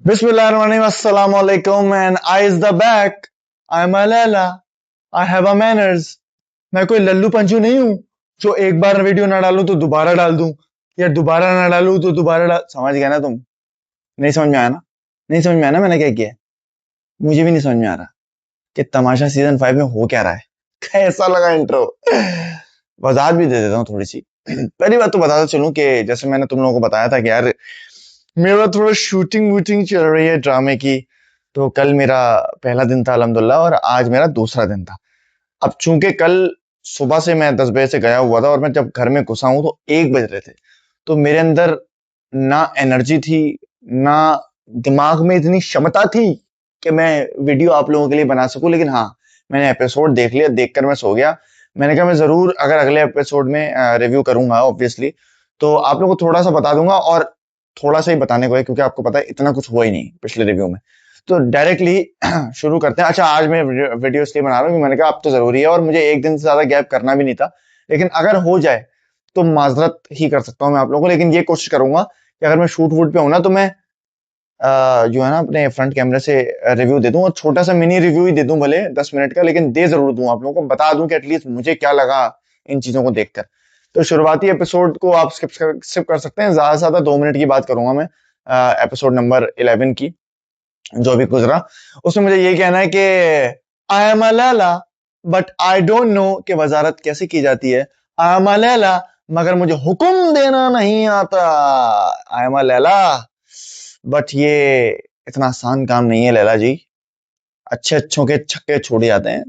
Bismillahirrahmanirrahim. Assalamu alaikum and I is the back. I'm a Laila. I have a manners. मैं कोई लल्लू पंचू नहीं हूँ जो एक बार वीडियो ना डालूं तो दोबारा डाल दूं या दोबारा ना डालूं तो दोबारा डाल। समझ गया ना तुम? नहीं समझ में आया ना? नहीं समझ में आया ना मैंने क्या किया? मुझे भी नहीं समझ में आ रहा कि तमाशा सीजन 5 में हो क्या रहा है। कैसा लगा इंट्रो? वजाहत भी दे देता हूँ थोड़ी सी। पहली बात तो बताता चलूं कि जैसे मैंने तुम लोगों को बताया था कि यार मेरा थोड़ा शूटिंग वूटिंग चल रही है ड्रामे की। तो कल मेरा पहला दिन था अल्हम्दुलिल्लाह और आज मेरा दूसरा दिन था। अब चूंकि कल सुबह से मैं 10 बजे से गया हुआ था और मैं जब घर में घुसा हूं तो 1 बज रहे थे। तो मेरे अंदर ना एनर्जी थी, ना दिमाग में इतनी क्षमता थी कि मैं वीडियो आप लोगों के लिए बना सकूं। लेकिन हाँ, मैंने एपिसोड देख लिया, देखकर मैं सो गया। मैंने कहा मैं जरूर अगर अगले एपिसोड में रिव्यू करूंगा ऑब्वियसली तो आप लोगों को थोड़ा सा बता दूंगा। और थोड़ा सा ही बताने को है क्योंकि आपको पता है इतना कुछ हुआ ही नहीं पिछले रिव्यू में। तो डायरेक्टली शुरू करते हैं। अच्छा, आज मैं वीडियो इसलिए बना रहा हूँ कि मैंने कहा अब तो जरूरी है और मुझे एक दिन से ज्यादा गैप करना भी नहीं था। लेकिन अगर हो जाए तो माजरत ही कर सकता हूँ मैं आप लोगों को। लेकिन ये कोशिश करूंगा कि अगर मैं शूट वूट पे हूं ना तो मैं जो है ना अपने फ्रंट कैमरे से रिव्यू दे दूं और छोटा सा मिनी रिव्यू ही दे दूं, भले 10 मिनट का, लेकिन दे जरूर दूं आप लोगों को, बता दूं कि एटलीस्ट मुझे क्या लगा इन चीजों को देखकर। तो शुरुआती एपिसोड को आप स्किप कर सकते हैं। ज्यादा से ज्यादा 2 मिनट की बात करूंगा मैं एपिसोड नंबर 11 की जो भी गुजरा। उसमें मुझे ये कहना है कि I am a Laila but I don't know कि वजारत कैसे की जाती है। आई एम अ लैला मगर मुझे हुक्म देना नहीं आता। I am a Laila but ये इतना आसान काम नहीं है लैला जी। अच्छे अच्छों के छक्के छोड़ जाते हैं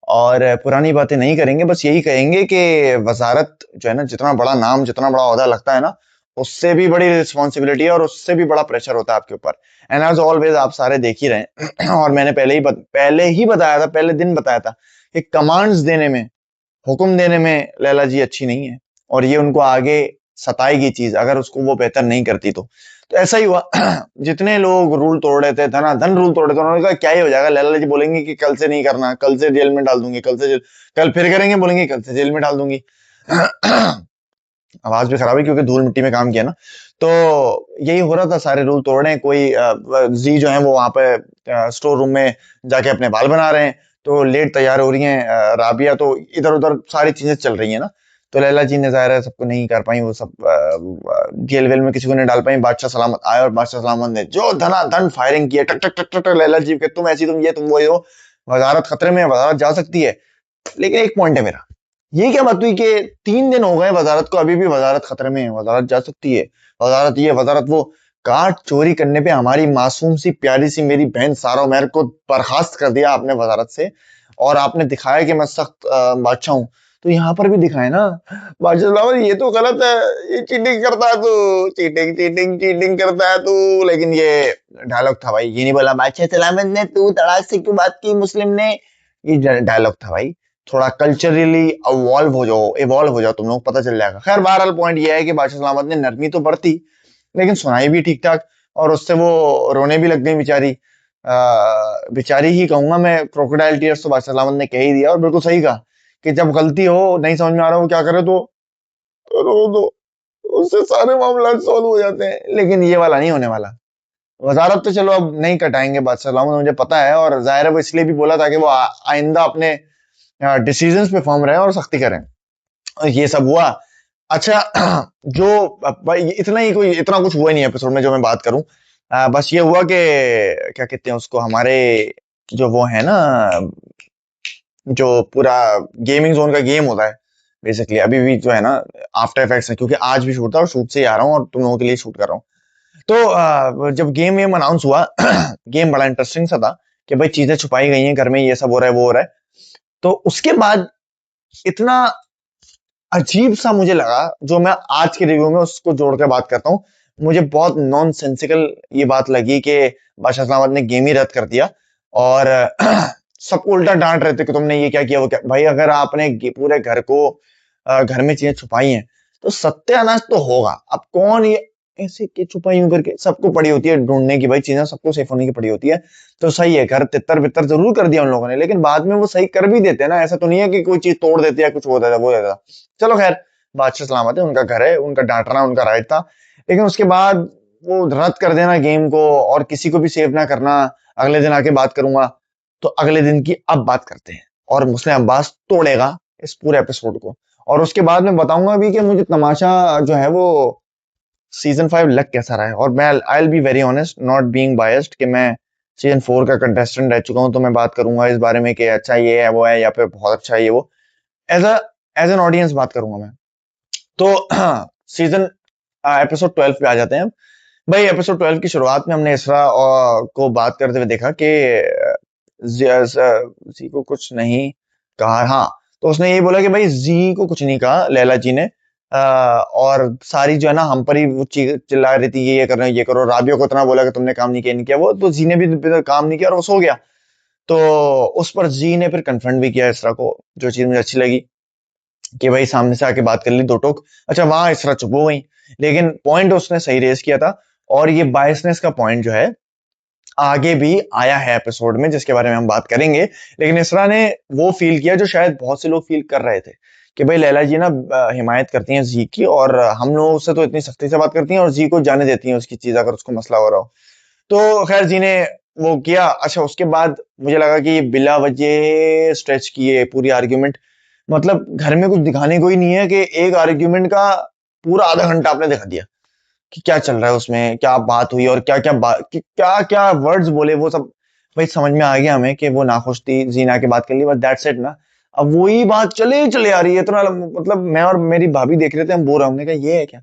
और पुरानी बातें नहीं करेंगे। बस यही कहेंगे कि वजारत जो है ना, जितना बड़ा नाम, जितना बड़ा ओहदा लगता है ना, उससे भी बड़ी रिस्पॉन्सिबिलिटी है और उससे भी बड़ा प्रेशर होता है आपके ऊपर। एंड एज ऑलवेज आप सारे देख ही रहे हैं और मैंने पहले ही बताया था, पहले दिन बताया था कि कमांड्स देने में, हुक्म देने में लैला जी अच्छी नहीं है और ये उनको आगे सताएगी चीज अगर उसको वो बेहतर नहीं करती तो ऐसा ही हुआ। जितने लोग रूल तोड़ रहे थे, धनाधन रूल तोड़ रहे थे, उन्होंने कहा क्या ही हो जाएगा, लैला जी बोलेंगे कि कल से नहीं करना, कल से जेल में डाल दूंगी, कल से जेल, कल फिर करेंगे, बोलेंगे कल से जेल में डाल दूंगी। आवाज भी खराब है क्योंकि धूल मिट्टी में काम किया ना। तो यही हो रहा था, सारे रूल तोड़ रहे हैं। कोई जी जो है वो वहां पे स्टोर रूम में जाके अपने बाल बना रहे हैं, तो लेट तैयार हो रही हैं राबिया, तो इधर उधर सारी चीजें चल रही हैं ना। तो लैला जी ने जाहिर है सबको नहीं कर पाई, वो सब जेल वेल में किसी को नहीं डाल पाई। बादशाह सलामत आए और बादशाह सलामत ने जो धनाधन फायरिंग किया, टक टक टक टक टक, लैला जी के तुम ऐसी, तुम ये, तुम वो, वजारत खतरे में है, वजारत जा सकती है। लेकिन एक पॉइंट है मेरा, ये क्या बात हुई कि 3 दिन हो गए वजारत को, अभी भी वजारत खतरे में है, वजारत जा सकती है, वजारत ये, वजारत वो। कार्ड चोरी करने पे हमारी मासूम सी प्यारी सी मेरी बहन सारा उमर को बर्खास्त कर दिया आपने वजारत से, और आपने दिखाया कि मैं सख्त बादशाह हूं। तो यहाँ पर भी दिखाए ना बादशाह साहब, ये तो गलत है, ये चीटिंग करता है तू, चीटिंग चीटिंग चीटिंग करता है तू। लेकिन ये डायलॉग था भाई, ये नहीं बोला बादशाह सलामत ने तू तड़ाक से क्यों बात की मुस्लिम ने, ये डायलॉग था भाई। थोड़ा कल्चरली इवॉल्व हो जाओ तुम लोग, पता चल जाएगा। खैर बहरहाल पॉइंट ये है कि बादशाह सलामत ने नरमी तो बरती लेकिन सुनाई भी ठीक ठाक, और उससे वो रोने भी लग गई बेचारी। बेचारी ही कहूंगा मैं, क्रोकोडाइल टीयर्स तो बादशाह सलामत ने कह ही दिया और बिल्कुल सही कहा कि जब गलती हो, नहीं समझ में आ रहा हो क्या करे, तो रो दो, उससे सारे मामला सॉल्व हो जाते हैं। लेकिन ये वाला नहीं होने वाला। वजारत तो चलो अब नहीं कटाएंगे बादशाह सलामत, मुझे पता है, और जाहिर है वो इसलिए भी बोला था कि वो आइंदा अपने डिसीजंस पे फर्म रहे और सख्ती करें। और ये सब हुआ। अच्छा, जो भाई इतना ही, कोई इतना कुछ हुआ ही नहीं एपिसोड में जो मैं बात करूं। बस ये हुआ कि क्या कहते हैं उसको, हमारे जो वो है ना, जो पूरा गेमिंग जोन का गेम होता है बेसिकली, अभी भी जो है ना आफ्टर इफेक्ट्स है, क्योंकि आज भी शूट था और शूट से ही आ रहा हूँ और तुम लोगों के लिए शूट कर रहा हूँ। तो जब गेम वेम अनाउंस हुआ, गेम बड़ा इंटरेस्टिंग सा था कि भाई चीजें छुपाई गई हैं घर में, ये सब हो रहा है, वो हो रहा है। तो उसके बाद इतना अजीब सा मुझे लगा, जो मैं आज के रिव्यू में उसको जोड़ के बात करता हूँ। मुझे बहुत नॉन सेंसिकल ये बात लगी कि बादशाह सलामत ने गेम ही रद्द कर दिया और सबको उल्टा डांट रहे थे कि तुमने ये क्या किया, वो क्या। भाई अगर आपने पूरे घर को घर में चीजें छुपाई हैं तो सत्यानाश तो होगा। अब कौन ये ऐसे के छुपाई यूं करके, सबको पड़ी होती है ढूंढने की भाई, चीजें सबको सेफ होने की पड़ी होती है। तो सही है, घर तितर बितर जरूर कर दिया उन लोगों ने, लेकिन बाद में वो सही कर भी देते हैं ना। ऐसा तो नहीं है कि कोई चीज तोड़ देते या कुछ हो देता वो देता। चलो खैर, बादशाह सलामत है, उनका घर है, उनका डांटना उनका राइट था। लेकिन उसके बाद वो रद्द कर देना गेम को और किसी को भी सेव ना करना, अगले दिन आके बात करूंगा। तो अगले दिन की अब बात करते हैं और मुस्लिम अब्बास तोड़ेगा इस पूरे एपिसोड को। और उसके बाद मैं बताऊंगा भी कि मुझे तमाशा जो है वो सीजन 5 लग कैसा रहा है। और मैं I will be very honest, not being biased, कि मैं सीजन 4 का कंटेस्टेंट रह चुका हूं, तो मैं बात करूंगा इस बारे में कि अच्छा ये है वो है या फिर बहुत अच्छा है ये वो, as a as an audience बात करूंगा मैं। तो सीजन एपिसोड 12 पे आ जाते हैं। भाई एपिसोड 12 की शुरुआत में हमने इसरा को बात करते हुए देखा कि जी को कुछ नहीं कहा। हाँ, तो उसने यही बोला कि भाई जी को कुछ नहीं कहा लैला जी ने, और सारी जो है ना हम पर ही वो चिल्ला रही थी ये कर रहे हो ये करो। राबिया को इतना बोला कि तुमने काम नहीं किया नहीं किया, वो तो जी ने भी काम नहीं किया और वो सो गया। तो उस पर जी ने फिर कन्फ्रंट भी किया इसरा को, जो चीज मुझे अच्छी लगी कि भाई सामने से आके बात कर ली दो टोक। अच्छा, वहां इसरा चुप हो गई, लेकिन पॉइंट उसने सही रेज किया था। और ये बायसनेस का पॉइंट जो है आगे भी आया है एपिसोड में, जिसके बारे में हम बात करेंगे। लेकिन इसरा ने वो फील किया जो शायद बहुत से लोग फील कर रहे थे, कि भाई लैला जी ना हिमायत करती हैं जी की, और हम लोग उससे तो इतनी सख्ती से बात करती हैं और जी को जाने देती हैं उसकी चीज अगर उसको मसला हो रहा हो। तो खैर जी ने वो किया। अच्छा, उसके बाद मुझे लगा कि बिला वजह स्ट्रेच किए पूरी आर्ग्यूमेंट। मतलब घर में कुछ दिखाने को ही नहीं है कि एक आर्ग्यूमेंट का पूरा आधा घंटा आपने दिखा दिया कि क्या चल रहा है उसमें, क्या बात हुई और क्या क्या बात, क्या क्या वर्ड्स बोले वो सब। भाई समझ में आ गया हमें कि वो नाखुश थी, जीना की बात कर ली, बस दैट्स इट ना। अब वही बात चले चले आ रही है इतना मतलब मैं और मेरी भाभी देख रहे थे, हम बोर, हमने कहा ये है क्या,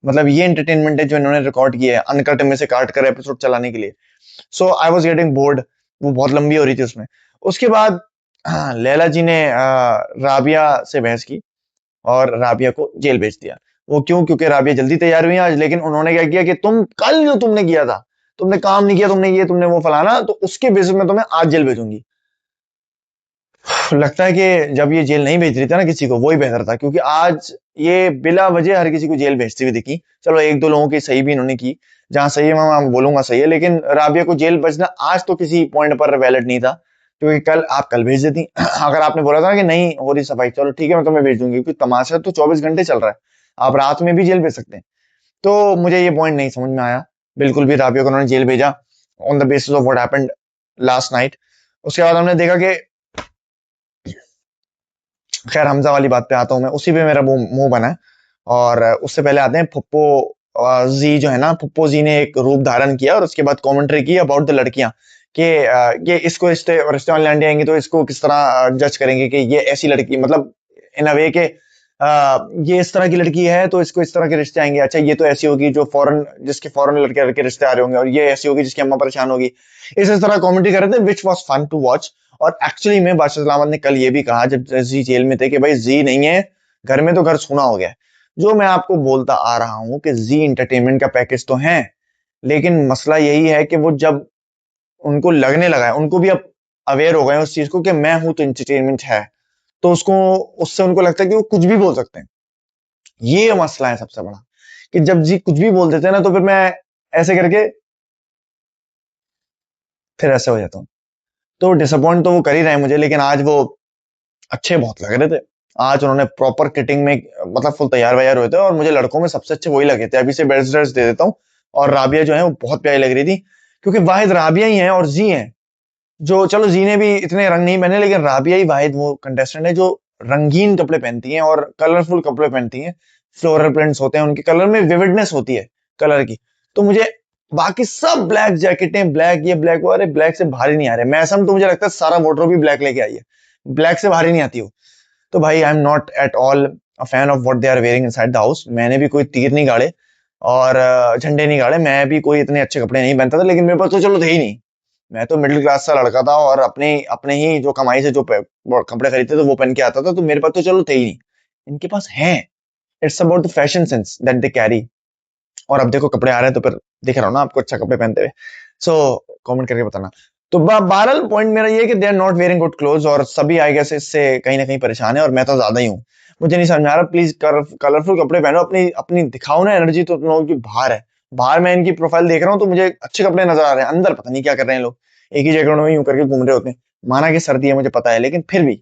मतलब ये एंटरटेनमेंट है जो इन्होंने रिकॉर्ड किया है अनकट में से काट कर एपिसोड चलाने के लिए। सो आई वॉज गेटिंग बोर्ड। वो बहुत लंबी हो रही थी उसमें। उसके बाद हाँ, लैला जी ने राबिया से बहस की और राबिया को जेल भेज दिया। वो क्यों? क्योंकि राबिया जल्दी तैयार हुई आज, लेकिन उन्होंने क्या किया कि तुम कल जो तुमने किया था, तुमने काम नहीं किया, तुमने ये तुमने वो फलाना, तो उसके बेसिस में तुम्हें आज जेल भेजूंगी। लगता है कि जब ये जेल नहीं भेज रही थी ना किसी को, वही बेहतर था, क्योंकि आज ये बिला वजह हर किसी को जेल भेजती हुई दिखी। चलो एक दो लोगों की सही भी इन्होंने की, जहां सही है मैं बोलूंगा सही है, लेकिन राबिया को जेल भेजना आज तो किसी पॉइंट पर वैलिड नहीं था, क्योंकि कल आप कल भेज देती। अगर आपने बोला था ना कि नहीं हो रही सफाई, चलो ठीक है मैं तुम्हें भेज दूंगी, क्योंकि तमाशा तो 24 घंटे चल रहा है, आप रात में भी जेल भेज सकते हैं। तो मुझे ये पॉइंट नहीं समझ में आया बिल्कुल भी, राबिया को उन्होंने जेल भेजा on the basis of what happened last night. उसके बाद हमने देखा कि खैर हमजा वाली बात पे आता हूँ मैं, उसी पे मेरा मुंह मुंह बना है। और उससे पहले आते हैं फुप्पो जी जो है ना, फुप्पो जी ने एक रूप धारण किया और उसके बाद कमेंट्री की अबाउट द लड़कियां, कि ये इसको रिश्ते रिश्ते वाले लड़के आएंगे तो इसको किस तरह जज करेंगे कि ये ऐसी लड़की, मतलब इन अ वे के ये इस तरह की लड़की है तो इसको इस तरह के रिश्ते आएंगे। अच्छा, ये तो ऐसी होगी जो फॉरेन, जिसके फॉरेन लड़के लड़के रिश्ते आ रहे होंगे, और ये ऐसी होगी जिसकी अम्मा परेशान होगी। इस तरह कॉमेडी कर रहे थे, which was fun to watch. और एक्चुअली में बादशाह सलामत ने कल ये भी कहा जब जी जेल में थे कि भाई जी नहीं है घर में तो घर सूना हो गया है। जो मैं आपको बोलता आ रहा हूं कि जी इंटरटेनमेंट का पैकेज तो है, लेकिन मसला यही है कि वो जब उनको लगने लगा है, उनको भी अब अवेयर हो गए हैं उस चीज को कि मैं हूं तो इंटरटेनमेंट है, तो उसको उससे उनको लगता है कि वो कुछ भी बोल सकते हैं। ये मसला है सबसे बड़ा, कि जब जी कुछ भी बोल देते हैं ना, तो फिर मैं ऐसे करके फिर ऐसे हो जाता हूँ। तो डिसअपॉइंट तो वो कर ही रहे हैं मुझे, लेकिन आज वो अच्छे बहुत लग रहे थे। आज उन्होंने प्रॉपर किटिंग में मतलब फुल तैयार वैयार हुए थे, और मुझे लड़कों में सबसे अच्छे वही लगे थे। अभी से बेस्ट ड्रेस दे देता हूँ। और राबिया जो है वो बहुत प्यारी लग रही थी, क्योंकि वाहिद राबिया ही है और जी है जो, चलो जी ने भी इतने रंग नहीं पहने, लेकिन राबिया ही वाहिद वो कंटेस्टेंट है जो रंगीन कपड़े पहनती हैं और कलरफुल कपड़े पहनती हैं। फ्लोरल प्रिंट्स होते हैं उनके कलर में, विविडनेस होती है कलर की। तो मुझे बाकी सब ब्लैक जैकेटें, ब्लैक ये ब्लैक वो, अरे ब्लैक से बाहर ही नहीं आ रहे। मैसम तो मुझे लगता है सारा वोटर भी ब्लैक लेके आई है, ब्लैक से बाहर ही नहीं आती वो। तो भाई I am not at all a fan of what they are wearing inside the house. मैंने भी कोई तीर नहीं गाड़े और झंडे नहीं गाड़े, मैं भी कोई इतने अच्छे कपड़े नहीं पहनता था, लेकिन मेरे पास तो चलो थे ही नहीं। मैं तो मिडिल क्लास सा लड़का था और अपने अपने ही जो कमाई से जो वो कपड़े खरीदते थे वो पहन के आता था, तो मेरे पास तो चलो थे ही नहीं। इनके पास है। It's about the fashion sense that they carry. और अब देखो कपड़े आ रहे हैं तो फिर दिख रहा हूँ ना आपको अच्छा कपड़े पहनते हुए। सो कमेंट करके बताना। तो बहरहाल पॉइंट मेरा ये है कि they are not wearing good clothes, और सभी आई गेस इससे कहीं ना कहीं परेशान है, और मैं तो ज्यादा ही हूँ। मुझे नहीं समझ में आ रहा, प्लीज कलरफुल कपड़े पहनो, अपनी अपनी दिखाओ ना एनर्जी, तो तुम लोगों की बाहर है। बाहर मैं इनकी प्रोफाइल देख रहा हूँ तो मुझे अच्छे कपड़े नजर आ रहे हैं, अंदर पता नहीं क्या कर रहे हैं लोग, एक ही जैकेट में यूं करके घूम रहे होते हैं। माना कि सर्दी है मुझे पता है, लेकिन फिर भी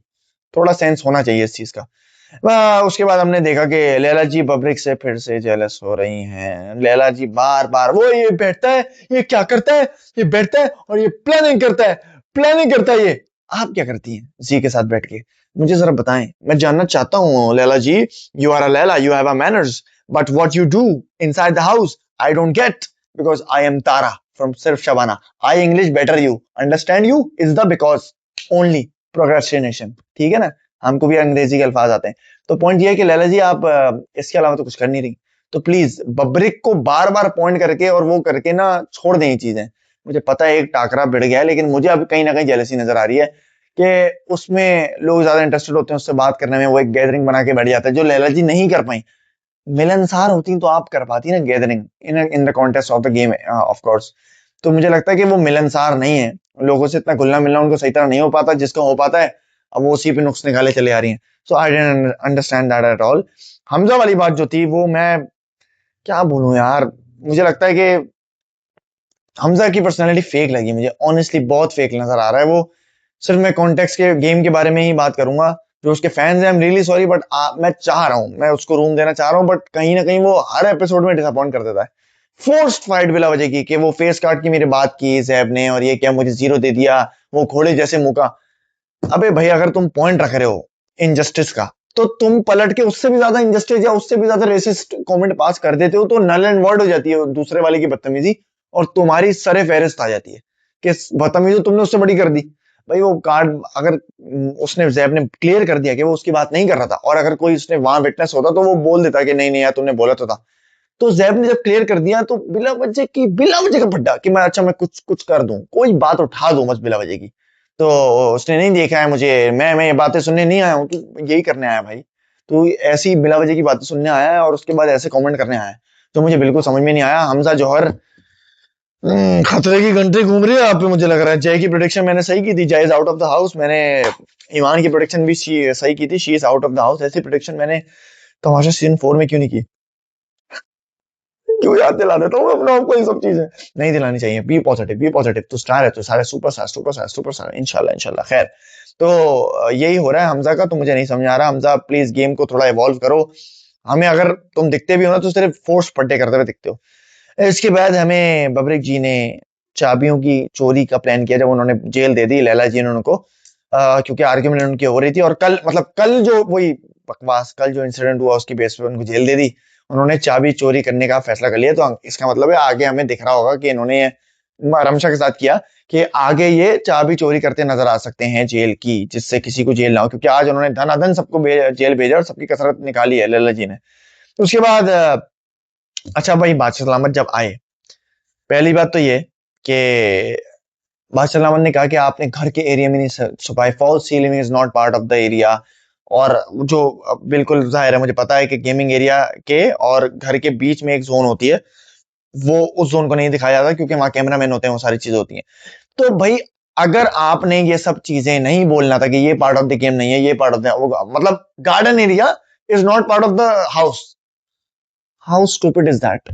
थोड़ा सेंस होना चाहिए इस चीज का। उसके बाद हमने देखा कि लैला जी बब्रिक से फिर से जेलस हो रही हैं। लैला जी बार बार वो ये बैठता है, ये क्या करता है, ये बैठता है और ये प्लानिंग करता है ये। आप क्या करती हैं जी के साथ बैठ के? मुझे जरा बताएं, मैं जानना चाहता हूँ Laila ji. You are a Laila, you have a manners, but what you do inside the house I don't get, because I am Tara from सिर्फ Shabana. I English better you, understand you is the because only procrastination. ठीक है ना, हमको भी अंग्रेजी के अल्फाज आते हैं। तो पॉइंट ये है कि लैला जी आप इसके अलावा तो कुछ कर नहीं रही, तो प्लीज बब्रिक को बार बार पॉइंट करके और वो करके ना छोड़ दें ये चीजें। मुझे पता है एक टाकरा भिड़ गया है, लेकिन मुझे अब कहीं ना कहीं जेलसी नजर आ रही है कि उसमें लोग ज्यादा इंटरेस्टेड होते हैं उससे बात करने में, वो एक गैदरिंग बना के बैठ जाता है जो लैला जी नहीं कर पाई। मिलनसार होती तो आप कर पाती ना gathering in in the contest of the game of course. तो मुझे लगता है कि वो मिलनसार नहीं है, लोगों से इतना घुलना मिलना उनको सही तरह नहीं हो पाता, जिसका हो पाता है अब वो उसी पे नुक्स निकाले चले आ रही हैं। So I don't understand that at all. Hamza वाली बात जो थी वो मैं क्या बोलूं यार, मुझे लगता है कि हमजा की पर्सनैलिटी फेक लगी मुझे, ऑनेस्टली बहुत फेक नजर आ रहा है वो। सिर्फ मैं कॉन्टेक्स्ट के गेम के बारे में ही बात करूंगा। जो उसके फैंस हैं, I am really sorry, but मैं चाह रहा हूँ, मैं उसको रूम देना चाह रहा हूँ, बट कहीं ना कहीं वो हर एपिसोड में डिसअपॉइंट कर देता है। फोर्स्ड फाइट बिला वजह की, कि वो फेस काट की मेरी बात की जैब ने और ये क्या मुझे जीरो दे दिया, वो घोड़े जैसे मुका। अबे भाई अगर तुम पॉइंट रख रहे हो इनजस्टिस का, तो तुम पलट के उससे भी ज्यादा इनजस्टिस या उससे भी ज्यादा रेसिस्ट कमेंट पास कर देते हो, तो नल एंड वर्ड हो जाती है दूसरे वाले की बदतमीजी, और तुम्हारी सरे फहरिस्त आ जाती है कि बदतमीजी तुमने उससे बड़ी कर दी। भाई वो कार्ड अगर उसने जैब ने क्लियर कर दिया कि वो उसकी बात नहीं कर रहा था, और अगर कोई उसने वहां विटनेस होता तो वो बोल देता कि नहीं नहीं यार तुमने बोला तो था। तो जैब ने जब क्लियर कर दिया तो बिला वजह का फड्डा कि मैं अच्छा मैं कुछ कुछ कर दूं, कोई बात उठा दूं बस बिला वजह की। तो उसने नहीं देखा है मुझे, मैं ये बातें सुनने नहीं आया हूँ, तू यही करने आया भाई। तू ऐसी बिला वजह की बातें सुनने आया है और उसके बाद ऐसे कमेंट करने आया है, तो मुझे बिल्कुल समझ में नहीं आया। हमजा जौहर खतरे की घंटी घूम रही है आप पे, मुझे लग रहा है। जय की प्रोडिक्शन मैंने सही की थी, जय is out of the house. मैंने ईमान की प्रोडिक्शन भी सही की थी, she is out of the house. ऐसी प्रोडिक्शन मैंने तमाशा सीजन 4 में क्यों नहीं की? क्यों याद दिला देता हूँ अपने आपको ये सब चीजें? नहीं दिलानी चाहिए। Be positive, be positive. तो स्टार है तो सारे super star, super star, super star, इंशाल्लाह इंशाल्लाह। खैर, तो यही हो रहा है हमजा का, तो मुझे नहीं समझ आ रहा। हमजा प्लीज गेम को थोड़ा इवॉल्व करो। हमें अगर तुम दिखते भी हो ना तो सिर्फ फोर्स पट्टे करते हुए दिखते हो। इसके बाद हमें बबरिक जी ने चाबियों की चोरी का प्लान किया जब उन्होंने जेल दे दी लैला जी ने उनको, क्योंकि आर्ग्यूमेंट उनकी हो रही थी, और कल मतलब कल जो वही बकवास, कल जो इंसिडेंट हुआ उसकी बेस पे उनको जेल दे दी। उन्होंने चाबी चोरी करने का फैसला कर लिया, तो इसका मतलब है आगे हमें दिख रहा होगा कि इन्होंने रमशा के साथ किया कि आगे ये चाबी चोरी करते नजर आ सकते हैं जेल की, जिससे किसी को जेल ना हो, क्योंकि आज उन्होंने धनाधन सबको जेल भेजा और सबकी कसरत निकाली है लल्ला जी ने। तो उसके बाद अच्छा भाई बादशाह सलामत जब आए, पहली बात तो ये कि बादशाह सलामत ने कहा कि आपने घर के एरिया में नहीं छुपाए, false ceiling is not part of the area. और जो बिल्कुल जाहिर है, मुझे पता है कि गेमिंग एरिया के और घर के बीच में एक जोन होती है, वो उस जोन को नहीं दिखाया जाता क्योंकि वहां कैमरामैन होते हैं, वो सारी चीजें होती हैं। तो भाई अगर आपने ये सब चीजें नहीं बोलना था कि ये पार्ट ऑफ द गेम नहीं है, ये पार्ट ऑफ द मतलब garden area is not part of the house, how stupid is that?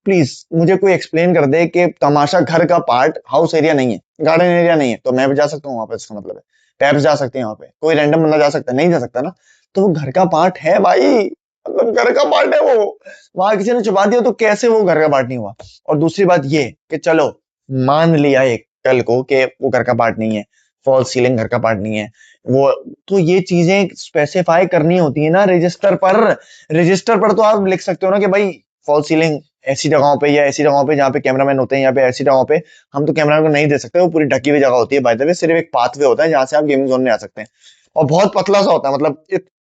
Please मुझे कोई एक्सप्लेन कर दे कि तमाशा घर का पार्ट हाउस एरिया नहीं है, गार्डन एरिया नहीं है, तो मैं भी जा सकता हूँ वहां पे, इसका मतलब है पैप्स जा सकते हैं वहां पे, कोई रैंडम बंदा जा सकता है? नहीं जा सकता ना। तो वो घर का पार्ट है भाई, मतलब घर का पार्ट है वो। वहां किसी ने छुपा दिया तो कैसे वो घर का पार्ट नहीं हुआ? और दूसरी बात ये कि चलो मान लिया एक कल को कि वो घर का पार्ट नहीं है, फॉल्स सीलिंग घर का पार्ट नहीं है वो, तो ये चीजें स्पेसिफाई करनी होती है ना रजिस्टर पर। रजिस्टर पर तो आप लिख सकते हो ना कि भाई फॉल सीलिंग ऐसी जगहों पे या ऐसी जगहों पे जहाँ पे कैमरामैन होते हैं, या पे ऐसी जगहों पे हम तो कैमरामैन को नहीं दे सकते, वो पूरी ढकी हुई जगह होती है। बाय द वे सिर्फ एक पाथवे होता है जहां से आप गेमिंग जोन में आ सकते हैं, और बहुत पतला सा होता है,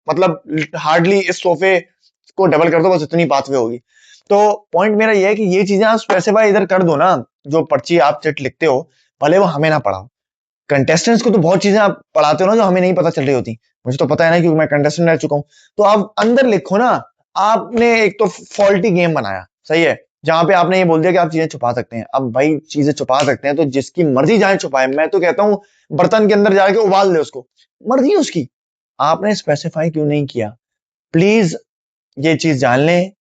मतलब हार्डली इस सोफे को डबल कर दो बस इतनी पाथवे होगी। तो पॉइंट मेरा ये है कि ये चीजें आप स्पेसिफाई इधर कर दो ना, जो पर्ची आप चिट लिखते हो, भले वो हमें ना पढ़ाओ। कंटेस्टेंट्स को तो बहुत चीजें आप पढ़ाते हो ना जो हमें नहीं पता चल रही होती, मुझे तो पता है ना क्योंकि मैं कंटेस्टेंट रह चुका हूं। तो आप अंदर लिखो ना। आपने एक तो फॉल्टी गेम बनाया, सही है, जहां पे आपने ये बोल दिया कि आप चीजें छुपा सकते हैं। अब भाई चीजें छुपा सकते हैं तो जिसकी मर्जी जाए छुपाए, मैं तो कहता हूं बर्तन के अंदर जाके उबाल दे उसको, मर्जी है उसकी। आपने स्पेसिफाई क्यों नहीं किया? प्लीज ये चीज जान लें,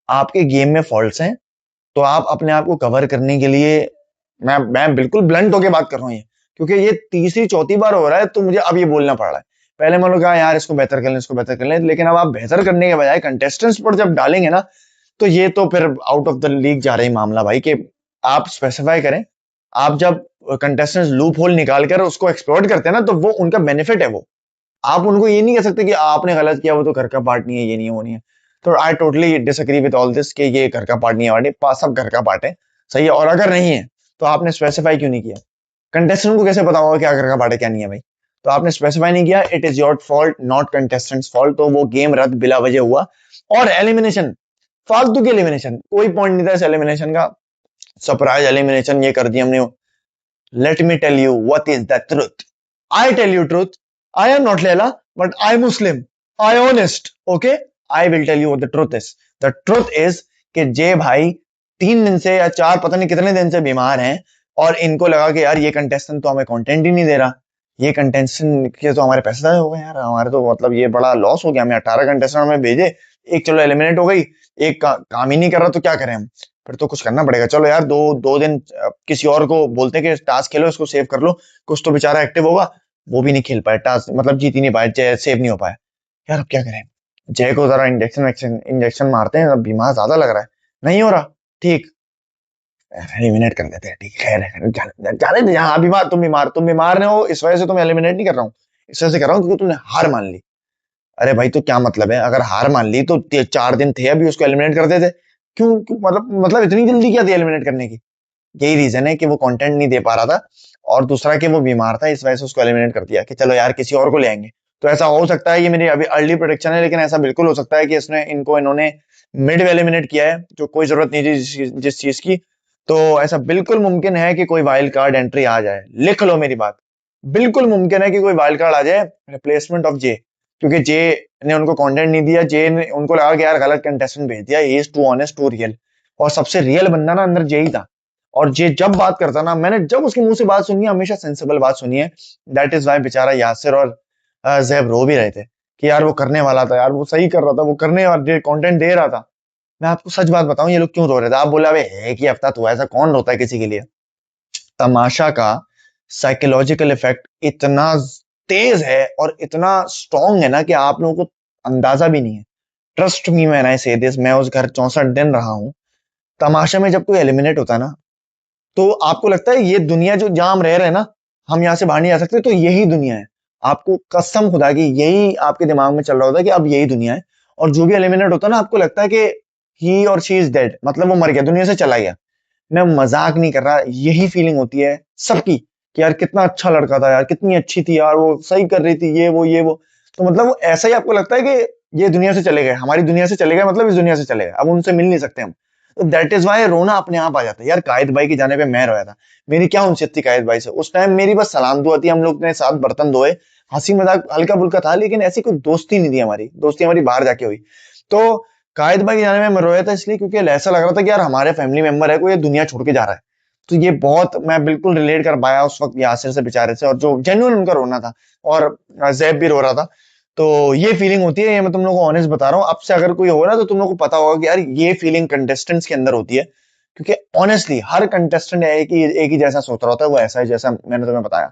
आपके गेम में फॉल्ट्स हैं, तो आप अपने आप को कवर करने के लिए, मैं बिल्कुल ब्लंट होके बात कर रहा हूँ ये, क्योंकि ये तीसरी चौथी बार हो रहा है तो मुझे अब ये बोलना पड़ रहा है। पहले मान लो कहा यार इसको बेहतर कर लें, इसको बेहतर कर लें, लेकिन अब आप बेहतर करने के बजाय कंटेस्टेंट्स पर जब डालेंगे ना, तो ये तो फिर आउट ऑफ द लीग जा रही मामला भाई, कि आप स्पेसिफाई करें। आप जब कंटेस्टेंट्स लूप होल निकाल कर उसको एक्सप्लोर करते हैं ना, तो वो उनका बेनिफिट है। वो आप उनको ये नहीं कह सकते कि आपने गलत किया, वो तो घर का पार्ट नहीं है, ये नहीं है, वो नहीं है। तो I totally disagree with all this कि ये घर का पार्ट नहीं है, सब घर का पार्ट है। सही है। और अगर नहीं है तो आपने स्पेसिफाई क्यों नहीं किया? कंटेस्टेंट को कैसे पता होगा क्या घर का पार्ट है क्या नहीं है भाई? तो आपने स्पेसिफाई नहीं किया, it is your fault not contestants fault. तो वो गेम रद्द बिला वजह हुआ। और एलिमिनेशन, फालतू की एलिमिनेशन, कोई पॉइंट नहीं था इस एलिमिनेशन का। सरप्राइज एलिमिनेशन ये कर दिया हमने। Let me tell you what is the truth. I tell you truth. I am not Leila, but I Muslim. I honest. Okay? I will tell you what the truth is. The truth is कि जे भाई 3 दिन से या 4 पता नहीं कितने दिन से बीमार हैं, और इनको लगा कि यार ये कंटेस्टेंट तो हमें कंटेंट ही नहीं दे रहा, ये कंटेस्टेंट के तो हमारे पैसे ज़ाया हो गए यार, हमारे तो मतलब ये बड़ा लॉस हो गया, हमें 18 कंटेस्टेंट हमें भेजे, एक चलो एलिमिनेट हो गई, एक काम ही नहीं कर रहा, तो क्या करें हम? फिर तो कुछ करना पड़ेगा। चलो यार, दो दो दिन किसी और को बोलते हैं कि टास्क खेलो, इसको सेव कर लो, कुछ तो बेचारा एक्टिव होगा। वो भी नहीं खेल पाए टास्क, मतलब जीत ही नहीं पाए, जय सेव नहीं हो पाया। यार अब क्या करें? जय को जरा इंजेक्शन इंजेक्शन मारते हैं, अब बीमार ज्यादा लग रहा है, नहीं हो रहा ठीक, एलिमिनेट कर देते हैं, ठीक है, जाने दे। यहाँ बीमार, तुम बीमार नहीं हो, इस वजह से तुम्हें एलिमिनेट नहीं कर रहा हूँ, इस वजह से कर रहा हूँ क्योंकि तुमने हार मान ली। अरे भाई, तो क्या मतलब है? अगर हार मान ली तो 4 दिन थे अभी, उसको एलिमिनेट कर देते। मतलब इतनी जल्दी क्या थी एलिमिनेट करने की? यही रीजन है कि वो कंटेंट नहीं दे पा रहा था, और दूसरा कि वो बीमार था, इस वजह से उसको एलिमिनेट कर दिया कि चलो यार किसी और को ले आएंगे। तो ऐसा हो सकता है, ये मेरी अभी अर्ली प्रोडिक्शन है, लेकिन ऐसा बिल्कुल हो सकता है कि इन्होंने मिड में एलिमिनेट किया है, जो कोई जरूरत नहीं थी जिस चीज की। तो ऐसा बिल्कुल मुमकिन है कि कोई वाइल्ड कार्ड एंट्री आ जाए, लिख लो मेरी बात। बिल्कुल मुमकिन है कि कोई वाइल्ड कार्ड आ जाए, रिप्लेसमेंट ऑफ जे, क्योंकि जे ने उनको कंटेंट नहीं दिया, जे ने उनको लगा कि यार गलत कंटेस्टेंट भेज दिया, he is too honest too real, और सबसे रियल बंदा ना अंदर जे ही था। और ये जब बात करता ना, मैंने जब उसके मुंह से बात सुनी है, हमेशा सेंसिबल बात सुनी है। दैट इज वाई बेचारा यासिर और जैब रो भी रहे थे कि यार वो करने वाला था, यार वो सही कर रहा था, वो करने वाला कंटेंट दे रहा था। मैं आपको सच बात बताऊं, ये लोग क्यों रो रहे थे? आप बोले अबे एक ही हफ्ता तो ऐसा कौन रोता है किसी के लिए? तमाशा का साइकोलॉजिकल इफेक्ट इतना तेज है और इतना स्ट्रांग है ना, कि आप लोगों को अंदाजा भी नहीं है। ट्रस्ट मी मैन आई से दिस, मैं उस घर 64 दिन रहा हूं। तमाशा में जब कोई एलिमिनेट होता है ना, तो आपको लगता है ये दुनिया जो जहां हम रह रहे हैं ना, हम यहाँ से बाहर नहीं आ सकते, तो यही दुनिया है। आपको कसम खुदा की यही आपके दिमाग में चल रहा होता है कि अब यही दुनिया है। और जो भी एलिमिनेट होता है ना, आपको लगता है कि ही और शी इज डेड, मतलब वो मर गया, दुनिया से चला गया। मैं मजाक नहीं कर रहा, यही फीलिंग होती है सबकी कि यार कितना अच्छा लड़का था, यार कितनी अच्छी थी, यार वो सही कर रही थी, ये वो। तो मतलब वो ऐसा ही आपको लगता है कि ये दुनिया से चले गए, हमारी दुनिया से चले गए, मतलब इस दुनिया से चले गए, अब उनसे मिल नहीं सकते हम। तो दैट इज वाई रोना अपने आप आ जाता है। यार कायद भाई के जाने पे मैं रोया था, मेरी क्या उनसे थी कायद भाई से? उस टाइम मेरी बस सलाम दुआ थी, हम लोग ने साथ बर्तन धोए, हंसी मजाक हल्का फुल्का था, लेकिन ऐसी कोई दोस्ती नहीं थी हमारी, दोस्ती हमारी बाहर जाके हुई। तो कायद भाई के जाने में मैं रोया था इसलिए क्योंकि ऐसा लग रहा था कि यार हमारे फैमिली मेंबर है, कोई ये दुनिया छोड़ के जा रहा है। तो ये बहुत मैं बिल्कुल रिलेट कर पाया उस वक्त यासिर से बेचारे से, और जो जेन्युइन उनका रोना था। और जैब भी रो रहा था। तो ये फीलिंग होती है, ये मैं तुम लोगों को ऑनेस्ट बता रहा हूँ। अब से अगर कोई हो ना, तो तुम लोगों को पता होगा कि यार ये फीलिंग कंटेस्टेंट्स के अंदर होती है, क्योंकि ऑनेस्टली हर कंटेस्टेंट एक ही जैसा सोच रहा होता है, वो ऐसा है जैसा मैंने तुम्हें बताया।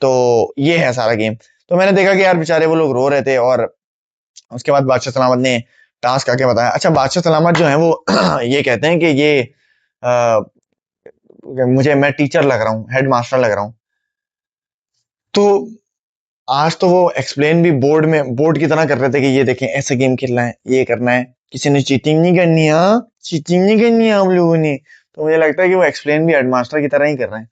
तो ये है सारा गेम। तो मैंने देखा कि यार बेचारे वो लोग रो रहे थे, और उसके बाद बादशाह सलामत ने टास्क आके बताया। अच्छा, बादशाह सलामत जो है वो ये कहते हैं कि ये आ, मैं टीचर लग रहा हूँ, हेड मास्टर लग रहा हूँ। तो आज तो वो एक्सप्लेन भी बोर्ड की तरह कर रहे थे कि ये देखें ऐसे गेम खेलना है, ये करना है, किसी ने चीटिंग नहीं करनी है, हाँ चीटिंग नहीं करनी है हम लोगों ने। तो मुझे लगता है कि वो एक्सप्लेन भी हेडमास्टर की तरह ही कर रहे हैं।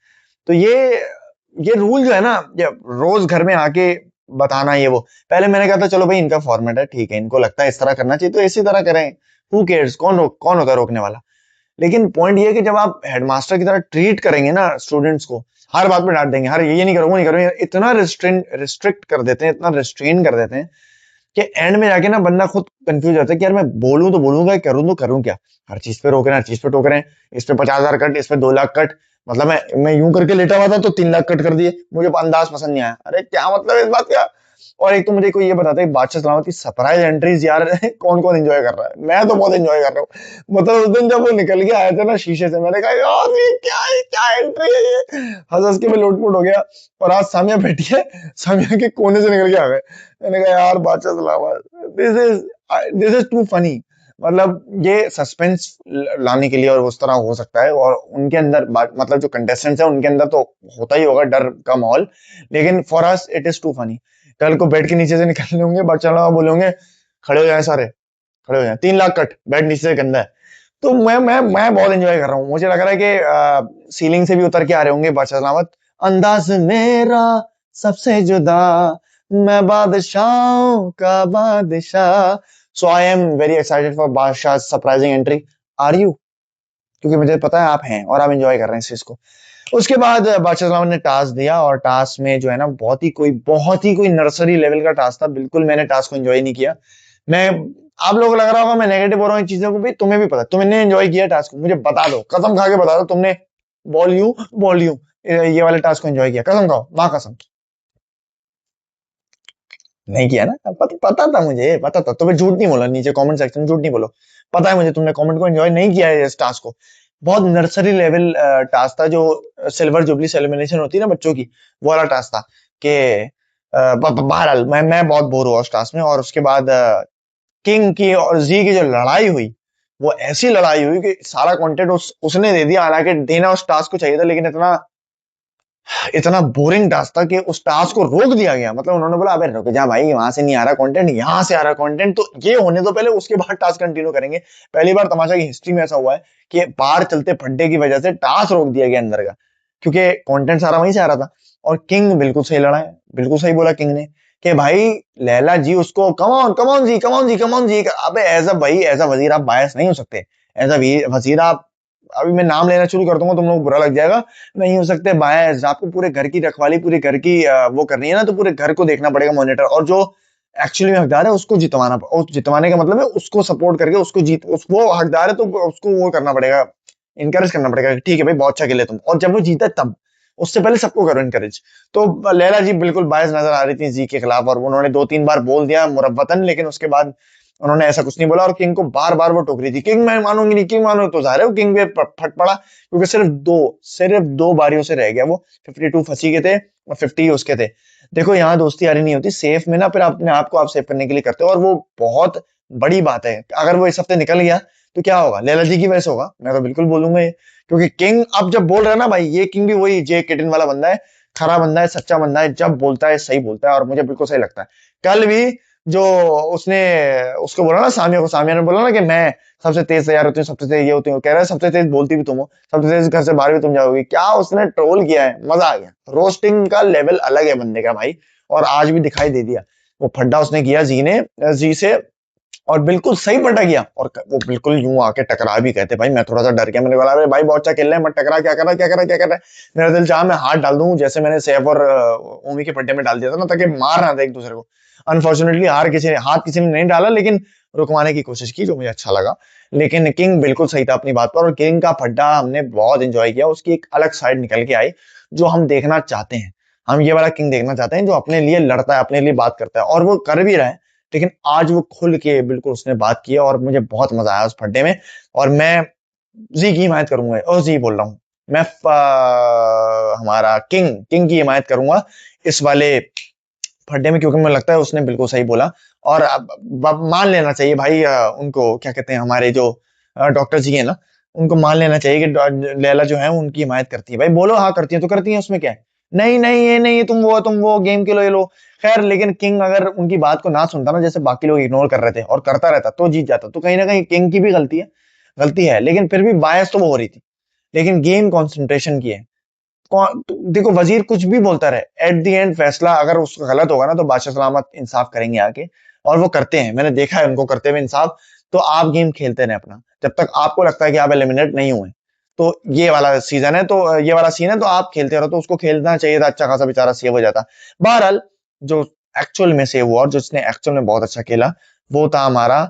तो ये रूल जो है ना, ये रोज घर में आके बताना, ये वो पहले मैंने कहा था चलो भाई इनका फॉर्मेट है, ठीक है, इनको लगता है इस तरह करना चाहिए तो इसी तरह करें, हु केयर्स, कौन होता है रोकने वाला? लेकिन पॉइंट ये है कि जब आप हेडमास्टर की तरह ट्रीट करेंगे ना स्टूडेंट्स को, हर बात में डांट देंगे, हर ये नहीं करूंगा, नहीं करूंगा, इतना रिस्ट्रिक्ट कर देते हैं, इतना रिस्ट्रेन कर देते हैं कि एंड में जाके ना बंदा खुद कंफ्यूज होता है कि यार मैं बोलूं तो बोलूंगा, करूं तो करूं क्या? हर चीज पे रोक रहे हैं, हर चीज पे टोक रहे हैं, इस पे 50,000 कट, इस पे 2 लाख कट। मतलब मैं यूं करके लेटा हुआ था तो 3 लाख कट कर दिए, मुझे अंदाज पसंद नहीं आया। अरे क्या मतलब इस बात का? और एक तो मुझे कोई ये बताता है बादशाह सलामत की सरप्राइज एंट्रीज यार कौन कौन एंजॉय कर रहा है? मैं तो बहुत एंजॉय कर रहा हूँ। मतलब उस दिन जब वो निकल के आया था ना शीशे से, मैंने कहा यार ये क्या है, क्या एंट्री है ये, हंस हंस के मैं लोटपोट हो गया। और आज सामिया बैठी है, सामिया के कोने से निकल के आ गए। मैंने कहा यार बादशाह सलामत, दिस इज टू फनी। मतलब ये सस्पेंस लाने के लिए और उस तरह हो सकता है, और उनके अंदर मतलब जो कंटेस्टेंट्स है उनके अंदर तो होता ही होगा डर का माहौल, लेकिन for us it is to funny. कल को बेड के नीचे से निकलने होंगे, बट चलो बोले होंगे खड़े हो जाए सारे, खड़े हो जाए, 3 लाख कट, बेड नीचे से गंदा है। तो मैं बहुत एंजॉय कर रहा हूँ। मुझे लग रहा है कि सीलिंग से भी उतर के आ रहे होंगे बादशाह सलामत। अंदाज मेरा सबसे जुदा, मैं बादशाहों का बादशाह। So I am very excited for Badshah surprising entry. Are you? क्योंकि मुझे पता है आप हैं और आप एंजॉय कर रहे हैं इस चीज को। उसके बाद बादशाह सलामत ने टास्क दिया, और टास्क में जो है ना बहुत ही कोई नर्सरी लेवल का टास्क था। बिल्कुल मैंने टास्क को एंजॉय नहीं किया। मैं आप लोगों को लग रहा होगा मैं नेगेटिव हो रहा हूँ इन चीजों को भी, तुम्हें भी पता, तुमने एंजॉय किया टास्क को, मुझे बता दो, कसम खा के बता दो तुमने बोल यू ये वाले टास्क को एंजॉय किया, कसम खाओ, माँ कसम। नहीं किया ना? पता था, मुझे पता था, तुम्हें झूठ नहीं बोला, नीचे कमेंट सेक्शन में झूठ नहीं बोलो। पता है मुझे तुमने कमेंट को एंजॉय नहीं किया है इस टास्क को। बहुत नर्सरी लेवल टास्क था, जो सिल्वर जुबली सेलिब्रेशन होती है ना बच्चों की, वो वाला टास्क था। कि बहरहाल मैं बहुत बोर हुआ उस टास्क में। और उसके बाद किंग की और जी की जो लड़ाई हुई, वो ऐसी लड़ाई हुई कि सारा कंटेंट उसने दे दिया। हालांकि देना उस टास्क को चाहिए था, लेकिन इतना इतना बोरिंग टास्क था कि उस टास्क को रोक दिया गया। मतलब उन्होंने बोला अबे रुक जा भाई, वहां से नहीं आ रहा कंटेंट, यहाँ से आ रहा कंटेंट, तो ये होने दो पहले, उसके बाद टास्क कंटिन्यू करेंगे। पहली बार तमाशा की हिस्ट्री में ऐसा हुआ है कि बाहर चलते फड्डे की वजह से टास्क रोक दिया गया अंदर का, क्योंकि कंटेंट सारा वहीं से आ रहा था। और किंग बिल्कुल सही लड़ा है, बिल्कुल सही बोला किंग ने कि भाई लैला जी उसको कमॉन कमॉन जी, कमॉन जी, कमॉन जी। अबे एज अ भाई, एज अ वजीर आप बायस नहीं हो सकते। एज अ वजीर आप, अभी मैं नाम लेना शुरू कर दूंगा तुम लोग बुरा लग जाएगा, नहीं हो सकते बायस। आपको पूरे घर की रखवाली, पूरे घर की वो करनी है ना, तो पूरे घर को देखना पड़ेगा मॉनिटर, और जो एक्चुअली में हकदार है उसको जितवाना, उस जितवाने का मतलब है उसको सपोर्ट करके उसको जीत, वो हकदार है तो उसको वो करना पड़ेगा, इनकरेज करना पड़ेगा, ठीक है भाई बहुत अच्छा खेले तुम, और जब वो जीता है तब, उससे पहले सबको करो इनकरेज। तो लैला जी बिल्कुल बायस नजर आ रही थी जी के खिलाफ, और उन्होंने 2-3 बार बोल दिया मुरब्बतन, लेकिन उसके बाद उन्होंने ऐसा कुछ नहीं बोला। और किंग को बार बार वो टोक रही थी, किंग मैं मानूंगी नहीं, किंग मानो, तो जाहिर है वो किंग पे फट पड़ा, क्योंकि सिर्फ दो बारियों से रह गया वो। 52 फंसी के थे और 50 उसके थे। देखो यहाँ दोस्ती यारी नहीं होती, सेफ में ना फिर अपने आप को आप सेव करने के लिए करते हो, और वो बहुत बड़ी बात है। अगर वो इस हफ्ते निकल गया तो क्या होगा? लैला जी की वजह से होगा, मैं तो बिल्कुल बोलूंगा ये। क्योंकि किंग अब जब बोल रहा है ना भाई, ये किंग भी वही जे किटिन वाला बंदा है, खरा बंदा है, सच्चा बंदा है, जब बोलता है सही बोलता है, और मुझे बिल्कुल सही लगता है। कल भी जो उसने उसको बोला ना, सामिया को, सामिया ने बोला ना कि मैं सबसे तेज तैयार होती हूँ, सबसे तेज ये होती हूँ, कह रहा है सबसे तेज बोलती भी तुम हो, सबसे तेज घर से बाहर भी तुम जाओगी, क्या उसने ट्रोल किया है, मजा आ गया। रोस्टिंग का लेवल अलग है बंदे का भाई, और आज भी दिखाई दे दिया। वो फड्डा उसने किया जी से, और बिल्कुल सही पटा किया, और वो बिल्कुल यूं आके टकरा भी कहते भाई, मैं थोड़ा सा डर गया, मैंने बोला अरे भाई बहुत अच्छा खेल रहे हैं, मत टकरा, क्या कर रहा है, क्या कर रहा है, क्या कर रहा है। मेरा दिल चाहा मैं हाथ डाल दूं, जैसे मैंने सैफ और ओमी के पट्टे में डाल दिया था ना, ताकि मार ना दे एक दूसरे को। अनफॉर्चुनेटली हाथ किसी ने नहीं डाला, लेकिन रुकवाने की कोशिश की, जो मुझे अच्छा लगा। लेकिन किंग बिल्कुल सही था अपनी बात पर, और किंग का फड्डा हमने बहुत इंजॉय किया, उसकी एक अलग साइड निकल के आई, जो हम देखना चाहते हैं। हम ये वाला किंग देखना चाहते हैं, जो अपने लिए लड़ता है, अपने लिए बात करता है, और वो कर भी रहा है। लेकिन आज वो खुल के बिल्कुल उसने बात की है, और मुझे बहुत मजा आया उस फड्डे में। और मैं जी की हिमायत करूंगा, और जी बोल रहा हूँ मैं, हमारा किंग किंग की हिमायत करूंगा इस वाले फड्डे में, क्योंकि मुझे लगता है उसने बिल्कुल सही बोला। और अब मान लेना चाहिए भाई, उनको क्या कहते हैं, हमारे जो डॉक्टर जी है ना, उनको मान लेना चाहिए कि लैला जो है उनकी हिमायत करती है। भाई बोलो हाँ करती है तो करती है, उसमें क्या है? नहीं नहीं ये नहीं, तुम वो गेम के लो, ये लो। खैर, लेकिन किंग अगर उनकी बात को ना सुनता ना, जैसे बाकी लोग इग्नोर कर रहे थे और करता रहता, तो जीत जाता। तो कहीं ना कहीं किंग की भी गलती है, लेकिन फिर भी बायस तो वो हो रही थी। लेकिन गेम कॉन्सेंट्रेशन की है। देखो वजीर कुछ भी बोलता रहे, एट द एंड फैसला अगर उसका गलत होगा ना, तो बादशाह सलामत इंसाफ करेंगे आके, और वो करते हैं, मैंने देखा है उनको करते हुए इंसाफ। तो आप गेम खेलते रहे अपना, जब तक आपको लगता है कि आप एलिमिनेट नहीं हुए। तो ये वाला सीजन है, तो ये वाला सीन है, तो आप खेलते रहो, तो उसको खेलना चाहिए था, अच्छा खासा बेचारा सेव हो जाता। बहरहाल, जो एक्चुअल में सेव हुआ और जिसने एक्चुअल में बहुत अच्छा खेला, वो था हमारा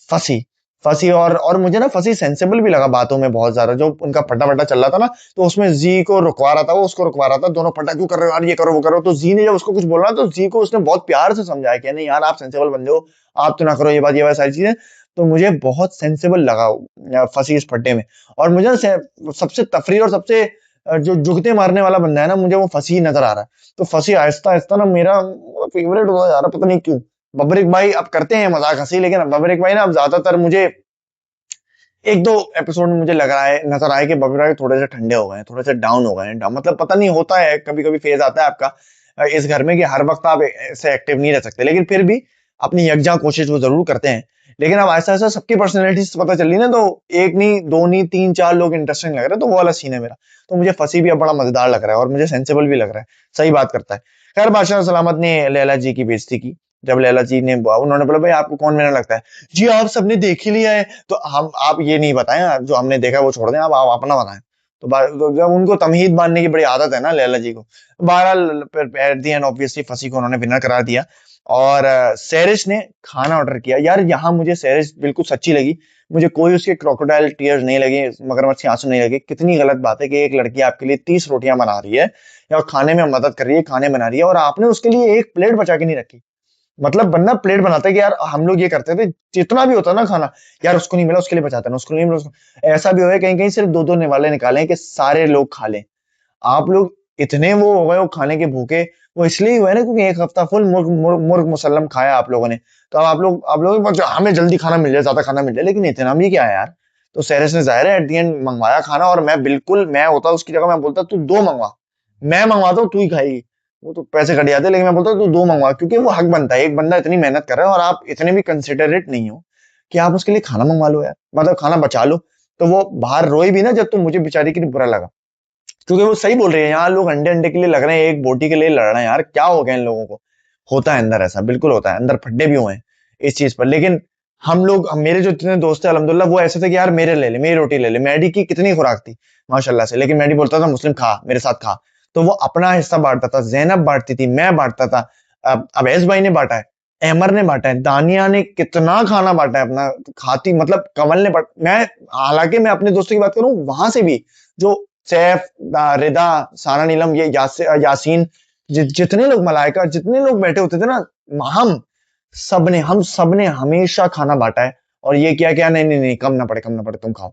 फंसी। फंसी, और मुझे ना फंसी सेंसिबल भी लगा बातों में बहुत ज्यादा, जो उनका फटा फटा चल रहा था ना, तो उसमें जी को रुकवा रहा था, वो उसको रुकवा रहा था, दोनों फटा क्यों कर रहे हो यार, ये करो वो करो। तो जी ने जब उसको कुछ बोला तो जी को उसने बहुत प्यार से समझाया कि नहीं यार, आप सेंसिबल बंदे हो, आप तो ना करो ये बात सारी चीजें। तो मुझे बहुत सेंसिबल लगा फंसी इस फड्डे में। और मुझे ना सबसे तफरी और सबसे जो जुगते मारने वाला बंदा है ना, मुझे वो फंसी नजर आ रहा है। तो फंसी आहिस्ता आहिस्ता ना मेरा फेवरेट होता जा रहा है, पता नहीं क्यों। बबरिक भाई अब करते हैं मजाक हंसी, लेकिन बबरिक भाई ना अब ज्यादातर मुझे एक दो एपिसोड में मुझे लग रहा है, नजर आया कि बबरिक भाई थोड़े से ठंडे हो गए हैं, थोड़े से डाउन हो गए हैं। मतलब पता नहीं, होता है कभी कभी फेज आता है आपका इस घर में कि हर वक्त आप ऐसे एक्टिव नहीं रह सकते, लेकिन फिर भी अपनी यकजा कोशिश वो जरूर करते हैं। लेकिन अब ऐसा ऐसा सबकी पर्सनैलिटी पता चल रही ना, तो एक नहीं दो नहीं तीन चार लोग इंटरेस्टिंग लग रहे हैं, तो वो वाला सीन है मेरा। तो मुझे फंसी भी अब बड़ा मजेदार लग रहा है और मुझे सेंसिबल भी लग रहा है, सही बात करता है। खैर बादशाह सलामत ने लैला जी की बेइज्जती की। जब लैला जी ने, उन्होंने बोला भाई आपको कौन मेरा लगता है, जी आप सबने देख ही लिया है, तो हम आप ये नहीं बताएं, जो हमने देखा वो छोड़ दें, आप अपना बताएं। तो जब उनको तमहीद बांधने की बड़ी आदत है ना लैला जी को। बहरहाल एट दी एंड ऑब्वियसली फंसी को उन्होंने विनर करार दिया। और सैरिश ने खाना ऑर्डर किया। यार यहाँ मुझे सैरिश बिल्कुल सच्ची लगी, मुझे कोई उसके क्रोकोडाइल टीयर्स नहीं लगे, मगरमच्छ के आंसू नहीं लगे। कितनी गलत बात है कि एक लड़की आपके लिए 30 रोटियां बना रही है या खाने में मदद कर रही है, खाने बना रही है, और आपने उसके लिए एक प्लेट बचा के नहीं रखी। मतलब बंदा प्लेट बनाता है कि यार हम लोग ये करते थे, जितना भी होता ना खाना, यार उसको नहीं मिला उसके लिए बचाते ना, उसको नहीं मिला ऐसा भी हो कहीं कहीं सिर्फ दो दो निवाले निकाले कि सारे लोग खा लें। आप लोग इतने वो हो गए वो खाने के भूखे, वो इसलिए हुए ना क्योंकि एक हफ्ता फुल मुर्ग मुसल्लम खाया आप लोगों ने। तो अब आप लोग हमें जल्दी खाना मिल जाए, ज्यादा खाना मिल जाए, लेकिन इतना भी क्या है यार। तो सेरेस ने जाहिर है एट दी एंड मंगवाया खाना, और मैं होता उसकी जगह मैं बोलता तू दो मंगवा, मैं मंगवाता हूँ तू ही खाएगी। वो तो पैसे कट जाते, लेकिन मैं बोलता तू दो मंगवा, क्योंकि वो हक बनता है, एक बंदा इतनी मेहनत कर रहा है और आप इतने भी कंसिडरेट नहीं हो कि आप उसके लिए खाना मंगवा लो यार, मतलब खाना बचा लो। तो वो बाहर रोई भी ना जब, तो मुझे बेचारी के लिए बुरा लगा, क्योंकि वो सही बोल रही है, यहाँ लोग अंडे अंडे के लिए लग रहे हैं, एक बोटी के लिए लड़ रहे हैं, यार क्या हो गया इन लोगों को। होता है अंदर, ऐसा बिल्कुल होता है, अंदर फड्डे भी हुए हैं इस चीज पर। लेकिन मेरे जो जितने दोस्त थे अल्हम्दुलिल्लाह, वो ऐसे थे कि यार मेरे ले ले, मेरी रोटी ले ले। मैडी की कितनी खुराक थी माशाल्लाह से, लेकिन मैडी बोलता था मुस्लिम खा, मेरे साथ खा। तो वो अपना हिस्सा बांटता था, जैनब बांटती थी, मैं बांटता था, अब अवैस भाई ने बांटा है, अहमर ने बांटा है, दानिया ने कितना खाना बांटा है अपना, खाती मतलब कमल ने मैं, हालांकि मैं अपने दोस्तों की बात करूं वहां से भी, जो सैफ, रिदा, सारा नीलम, ये यासीन, जितने लोग, मलाइका, जितने लोग बैठे होते थे ना, हम सब ने हमेशा खाना बांटा है। और ये किया क्या, नहीं नहीं नहीं, कम ना पड़े तुम खाओ।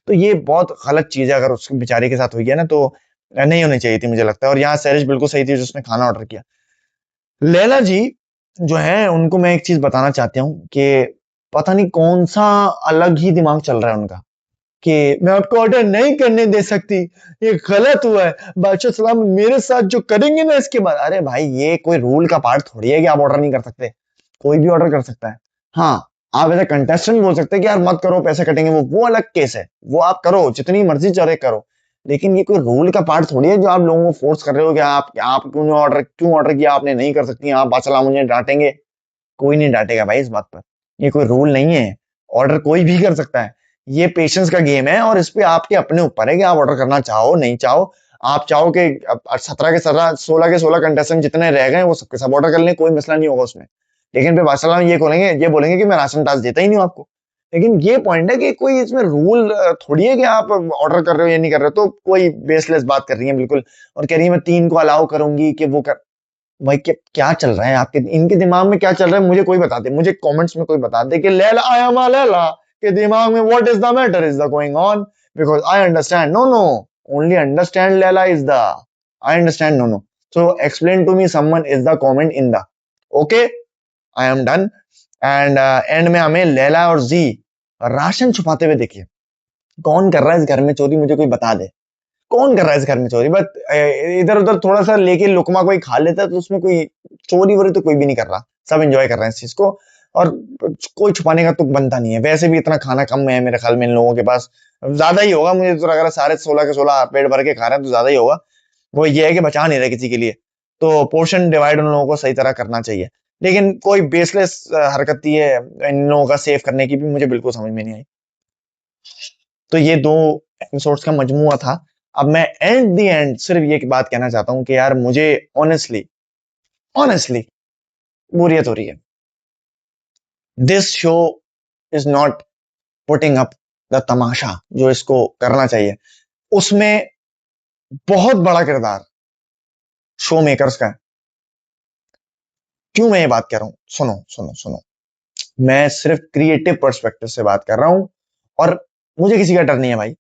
तो ये बहुत गलत चीज है, अगर उस बेचारे के साथ हुई है ना, तो नहीं होनी चाहिए थी मुझे लगता है। और यहाँ सैरिश बिल्कुल सही थी जिसने खाना ऑर्डर किया। लैला जी जो है, उनको मैं एक चीज बताना चाहता हूँ कि पता नहीं कौन सा अलग ही दिमाग चल रहा है उनका, कि मैं आपको ऑर्डर नहीं करने दे सकती, ये गलत हुआ है, बादशाह सलाम मेरे साथ जो करेंगे ना इसके बाद। अरे भाई ये कोई रूल का पार्ट थोड़ी है कि आप ऑर्डर नहीं कर सकते, कोई भी ऑर्डर कर सकता है। हाँ, आप ऐसे कंटेस्टेंट बोल सकते हैं कि यार मत करो पैसे कटेंगे, वो अलग केस है, वो आप करो जितनी मर्जी चले करो। लेकिन ये कोई रूल का पार्ट थोड़ी है जो आप लोगों को फोर्स कर रहे हो कि आप क्यों ऑर्डर किया, आपने नहीं कर सकती, आप बादशाह सलाम मुझे डांटेंगे। कोई नहीं डांटेगा भाई इस बात पर, ये कोई रूल नहीं है, ऑर्डर कोई भी कर सकता है। ये पेशेंस का गेम है, और इस पे आपके अपने ऊपर है कि आप ऑर्डर करना चाहो नहीं चाहो। आप चाहो कि 17 के 16 कंटेस्टेंट जितने रह गए वो सबके सब ऑर्डर कर लें, कोई मसला नहीं होगा उसमें। लेकिन फिर बादशाह ये बोलेंगे कि मैं राशन टास्क देता ही नहीं हूं आपको। लेकिन ये पॉइंट है कि कोई इसमें रूल थोड़ी है कि आप ऑर्डर कर रहे हो या नहीं कर रहे हो। तो कोई बेसलेस बात कर रही है बिल्कुल, और कह रही है मैं 3 को अलाउ करूंगी कि वो कर। भाई क्या क्या चल रहा है आपके, इनके दिमाग में क्या चल रहा है, मुझे कोई बता दे, मुझे कमेंट्स में कोई बता दे कि लैला, आई एम लैला के दिमाग में what is the matter is the going on, because I understand, no no, only understand Leila is the, I understand, no no. So explain to me someone is the comment in the, okay, I am done. And and में हमें लैला और जी ration छुपाते हुए देखिए। कौन कर रहा है इस घर में चोरी, मुझे कोई बता दे, कौन कर रहा है इस घर में चोरी। बट इधर उधर थोड़ा सा लेके लुकमा कोई खा लेता है, तो उसमें कोई चोरी वोरी तो कोई भी नहीं कर रहा, सब एंजॉय कर रहे हैं इस चीज को। और कोई छुपाने का तुक बनता नहीं है, वैसे भी इतना खाना कम है मेरे ख्याल में इन लोगों के पास, ज्यादा ही होगा मुझे तो, अगर सारे 16 के 16 पेट भर के खा रहे हैं तो ज्यादा ही होगा। वो ये है कि बचा नहीं रहे किसी के लिए, तो पोर्शन डिवाइड उन लोगों को सही तरह करना चाहिए। लेकिन कोई बेसलेस हरकत की है इन लोगों का सेव करने की भी, मुझे बिल्कुल समझ में नहीं आई। तो ये दो एपिसोड्स का मजमुआ था। अब मैं एट द एंड सिर्फ ये बात कहना चाहता हूं कि यार मुझे ऑनेस्टली ऑनेस्टली बोरियत हो रही है। This show is not putting up the tamasha जो इसको करना चाहिए, उसमें बहुत बड़ा किरदार शो मेकर्स का है। क्यों मैं ये बात कर रहा हूं? सुनो सुनो सुनो, मैं सिर्फ क्रिएटिव पर्सपेक्टिव से बात कर रहा हूं, और मुझे किसी का डर नहीं है भाई।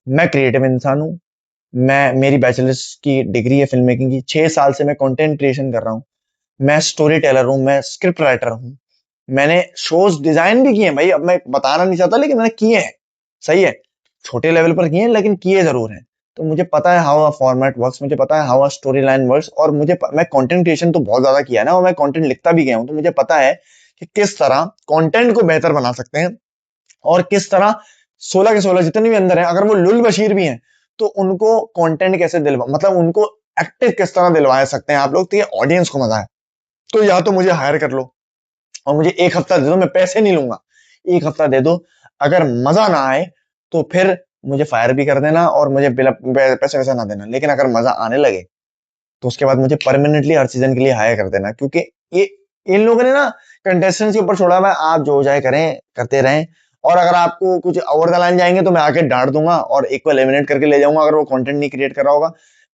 मैं क्रिएटिव इंसान हूं। मैं मेरी बैचलर्स की डिग्री है फिल्म मेकिंग की, 6 साल से मैं कंटेंट क्रिएशन कर रहा हूं। मैं स्टोरी टेलर हूं, मैं स्क्रिप्ट राइटर हूं। मैंने शोज डिजाइन भी किए हैं भाई, अब मैं बताना नहीं चाहता लेकिन मैंने किए हैं। सही है, छोटे लेवल पर किए हैं लेकिन किए जरूर हैं। तो मुझे पता है हाउ अ फॉर्मेट वर्क्स, मुझे पता है how a story line works, और मैं कंटेंट क्रिएशन तो बहुत ज्यादा किया है ना, और मैं कंटेंट लिखता भी गया हूं, तो मुझे पता है कि किस तरह कंटेंट को बेहतर बना सकते हैं, और किस तरह 16 के 16 जितने भी अंदर हैं, अगर वो लुल बशीर भी हैं, तो उनको कंटेंट कैसे दिलवा, मतलब उनको एक्टिव किस तरह दिलवा सकते हैं आप लोग, तो ये ऑडियंस को मजा है। तो या तो मुझे हायर कर लो और मुझे 1 हफ्ता दे दो, मैं पैसे नहीं लूंगा, 1 हफ्ता दे दो। अगर मजा ना आए तो फिर मुझे फायर भी कर देना, और मुझे पैसे वैसा ना देना, लेकिन अगर मजा आने लगे तो उसके बाद मुझे परमानेंटली हर सीजन के लिए हायर कर देना, क्योंकि ये इन लोगों ने ना कंटेस्टेंट्स के ऊपर छोड़ा हुआ है, आप जो चाहे करें, करते रहें, और अगर आपको कुछ ओवर द लाइन जाएंगे तो मैं आके डांट दूंगा और एक को एलिमिनेट करके ले जाऊंगा, अगर वो कंटेंट नहीं क्रिएट कर रहा होगा।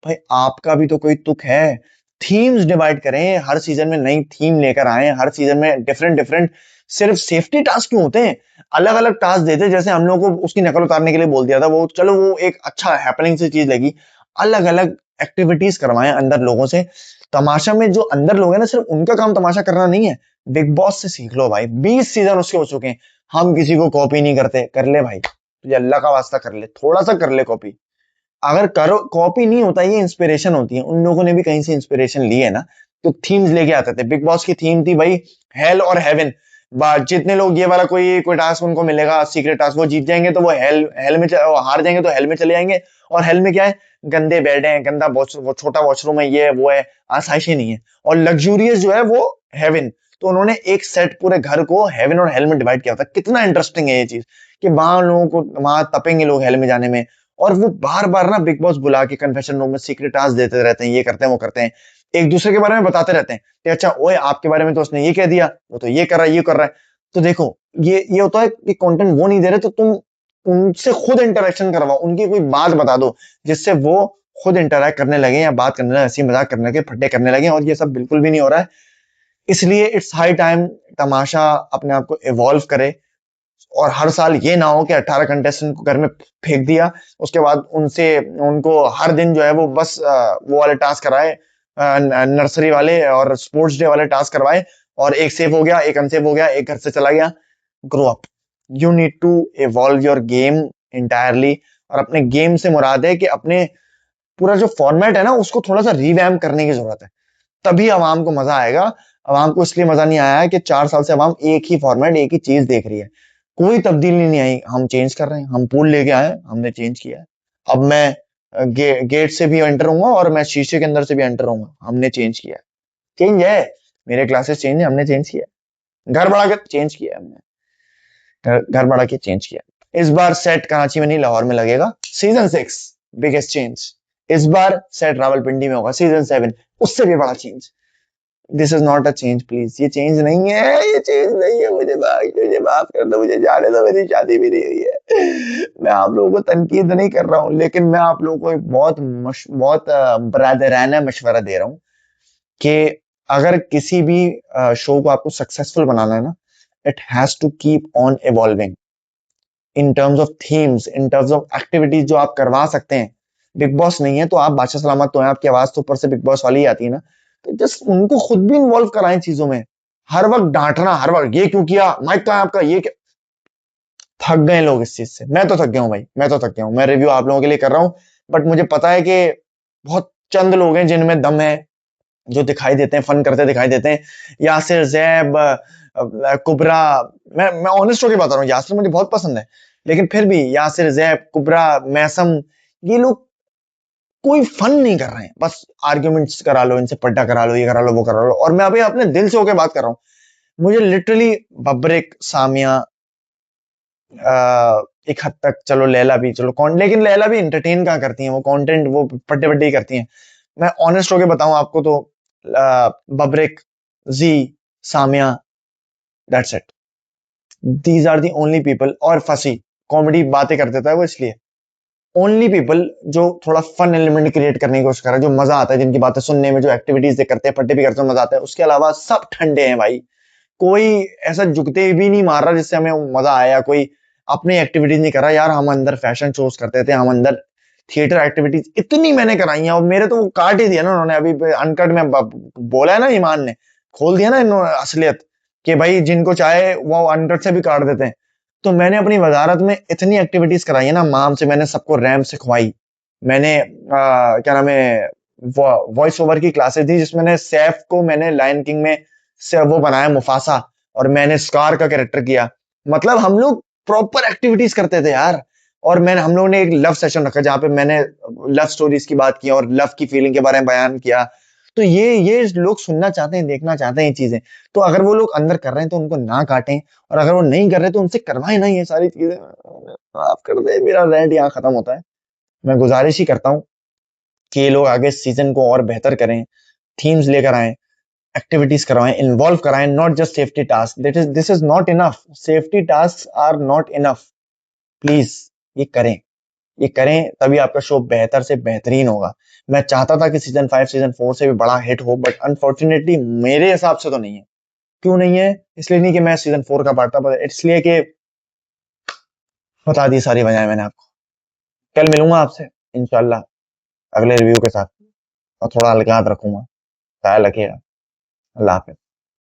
भाई आपका भी तो कोई तुक है। थीम्स डिवाइड करें, हर सीजन में नई थीम लेकर आए, हर सीजन में डिफरेंट डिफरेंट। सिर्फ सेफ्टी टास्क क्यों होते हैं? अलग अलग टास्क देते, जैसे हम लोग को उसकी नकल उतारने के लिए बोल दिया था, वो चलो वो एक अच्छा हैपनिंग से चीज लगी। अलग अलग एक्टिविटीज करवाएं अंदर लोगों से। तमाशा में जो अंदर लोग हैं ना, सिर्फ उनका काम तमाशा करना नहीं है। बिग बॉस से सीख लो भाई, 20 सीजन उसके हो चुके हैं। हम किसी को कॉपी नहीं करते, कर ले भाई, तुझे अल्लाह का वास्ता कर ले, थोड़ा सा कर ले कॉपी। अगर करो, कॉपी नहीं होता, ये इंस्पिरेशन होती है। उन लोगों ने भी कहीं से इंस्पिरेशन ली है ना, तो थीम्स लेके आते थे। बिग बॉस की थीम थी भाई, हेल और हेवन। जितने लोग ये वाला कोई कोई टास्क उनको मिलेगा, सीक्रेट टास्क, वो जीत जाएंगे तो वो हेल हेल में वो हार जाएंगे तो हेल में चले जाएंगे। और हेल में क्या है? गंदे बेड है, गंदा वो छोटा वॉशरूम है, ये वो है, आसाइशें नहीं है। और लग्जूरियस जो है वो हेवन। तो उन्होंने एक सेट पूरे घर को हेवन और हेल में डिवाइड किया था। कितना इंटरेस्टिंग है ये चीज, कि वहां लोगों को वहां तपेंगे लोग हेल में जाने में। और वो बार बार ना बिग बॉस बुला के कन्फेशन रूम में सीक्रेट टास्क देते रहते हैं, ये करते हैं वो करते हैं, एक दूसरे के बारे में बताते रहते हैं कि अच्छा ओए आपके बारे में तो उसने ये कह दिया, वो तो ये कर रहा है, ये कर रहा है। तो देखो, ये होता है कि कंटेंट वो नहीं दे रहे, तो तुम उनसे खुद इंटरेक्शन करवाओ, उनकी कोई बात बता दो जिससे वो खुद इंटरेक्ट करने लगे, या बात करने लगे, हंसी मजाक करने लगे, फट्टे करने लगे। और ये सब बिल्कुल भी नहीं हो रहा है। इसलिए इट्स हाई टाइम तमाशा अपने आप को इवॉल्व करे, और हर साल ये ना हो कि 18 कंटेस्टेंट को घर में फेंक दिया, उसके बाद उनसे उनको हर दिन जो है वो बस वो वाले टास्क कराए, नर्सरी वाले और स्पोर्ट्स डे वाले टास्क करवाए, और एक सेव हो गया, एक अनसेव हो गया, एक घर से चला गया। Grow up, you need to evolve your game entirely. और अपने गेम से मुराद है कि अपने पूरा जो फॉर्मेट है ना, उसको थोड़ा सा रिवैम्प करने की जरूरत है, तभी आवाम को मजा आएगा। आवाम को इसलिए मजा नहीं आया है कि 4 साल से आवाम एक ही फॉर्मेट, एक ही चीज देख रही है, कोई तब्दीली नहीं आई। हम चेंज कर रहे हैं, हम पूल लेके आए, हमने चेंज किया है। अब मैं गेट से भी एंटर होऊंगा और मैं शीशे के अंदर से भी एंटर होऊंगा, हमने चेंज किया है। चेंज है, मेरे क्लासेस चेंज है, हमने चेंज किया है। घर बढ़ा के चेंज किया है हमने, घर बढ़ा के चेंज किया है। इस बार सेट कराची में नहीं, लाहौर में लगेगा। Season 6 biggest change. इस बार सेट रावलपिंडी में होगा। सीजन 7 उससे भी बड़ा change. This is not a change please, ये चेंज नहीं है, ये चेंज नहीं है। मुझे माफ कर दो, मुझे जाने दो, मेरी शादी भी नहीं हुई है। मैं आप लोगों को तनकीद नहीं कर रहा हूँ, लेकिन मैं आप लोगों को एक बहुत बरादराना मशवरा दे रहा हूँ कि अगर किसी भी शो को आपको सक्सेसफुल बनाना है ना, it has to keep on evolving in terms of themes, in terms of activities जो आप करवा सकते हैं। बिग बॉस नहीं है तो आप बादशाह सलामत तो है, आपकी आवाज तो ऊपर से बिग बॉस वाली ही आती है ना, तो जस्ट उनको खुद भी इन्वॉल्व कराएं चीजों में। हर वक्त डांटना, हर वक्त ये क्यों किया, माइक कहाँ है आपका, ये क्या। थक गए लोग इस चीज से, मैं तो थक गया हूँ भाई, मैं तो थक गया हूँ। मैं रिव्यू आप लोगों के लिए कर रहा हूँ, बट मुझे पता है कि बहुत चंद लोग हैं जिनमें दम है, जो दिखाई देते हैं, फन करते दिखाई देते हैं। यासिर, जैब, कुबरा। मैं ऑनेस्ट होकर बता रहा हूँ, यासिर मुझे बहुत पसंद है, लेकिन फिर भी यासिर, जैब, कुबरा, मैसम, ये लोग कोई फन नहीं कर रहे हैं, बस आर्ग्यूमेंट्स करा लो, इनसे पट्टा करा लो, ये करा लो, वो करा लो। और मैं अभी अपने दिल से होकर बात कर रहा हूँ। मुझे लिटरली बब्रिक, सामिया, एक हद तक चलो लैला भी, चलो कौन, लेकिन लैला भी एंटरटेन कहाँ करती हैं, वो कंटेंट वो पट्टे पट्टे ही करती हैं। मैं ऑनेस्ट होके बताऊं आपको तो बब्रिक, जी, Samia, that's it. These are the only people. और फंसी कॉमेडी बातें कर देता है वो, इसलिए ओनली पीपल जो थोड़ा फन एलिमेंट क्रिएट करने की कोशिश कर रहे हैं, जो मजा आता है, जिनकी बातें सुनने में, जो एक्टिविटीज करते हैं, पट्टे भी करते हैं, मजा आता है। उसके अलावा सब ठंडे हैं भाई। कोई ऐसा जुगते भी नहीं मार रहा जिससे हमें मजा आया। कोई अपनी एक्टिविटीज नहीं कर रहा यार। हम अंदर फैशन शोज करते थे, हम अंदर थिएटर एक्टिविटीज इतनी मैंने कराई हैं, और मेरे तो वो काट ही दिया ना उन्होंने। अभी अनकट में बोला है ना, ईमान ने खोल दिया ना इन्होंने असलियत, कि भाई जिनको चाहे वो अनकट से भी काट देते हैं। तो मैंने अपनी वजारत में इतनी एक्टिविटीज कराई है ना, माम से मैंने सबको रैम सिखवाई। मैंने क्या नाम है, वॉइस ओवर की क्लासेस थी, जिसमें मैंने सैफ को मैंने लायन किंग में से वो बनाया मुफासा, और मैंने स्कार का कैरेक्टर किया। मतलब हम लोग प्रॉपर एक्टिविटीज करते थे यार। और मैंने हम लोगों ने एक लव सेशन रखा जहाँ पे मैंने लव स्टोरीज की बात की और लव की फीलिंग के बारे में बयान किया। तो ये लोग सुनना चाहते हैं, देखना चाहते हैं ये चीजें। तो अगर वो लोग अंदर कर रहे हैं तो उनको ना काटें, और अगर वो नहीं कर रहे तो उनसे करवाएं ना ये सारी चीजें। आप कर दे, मेरा रेंट यहाँ खत्म होता है। मैं गुजारिश ही करता हूँ कि ये लोग आगे सीजन को और बेहतर करें, थीम्स लेकर आए, एक्टिविटीज करवाएं, इन्वॉल्व कराएं, not just safety task. This is not enough, safety task are not enough. Please ये करें, ये करें, तभी आपका शो बेहतर से बेहतरीन होगा। मैं चाहता था कि सीजन 5 सीजन 4 से भी बड़ा हिट हो, बट अनफॉर्चुनेटली मेरे हिसाब से तो नहीं है। क्यों नहीं है? इसलिए नहीं कि मैं सीजन 4 का पार्ट था, पर इसलिए कि बता दी सारी वजह मैंने आपको। कल मिलूंगा आपसे इंशाल्लाह अगले रिव्यू के साथ, और थोड़ा हल्का हाथ रखूंगा। ख्याल रखिएगा। अल्लाह हाफिज।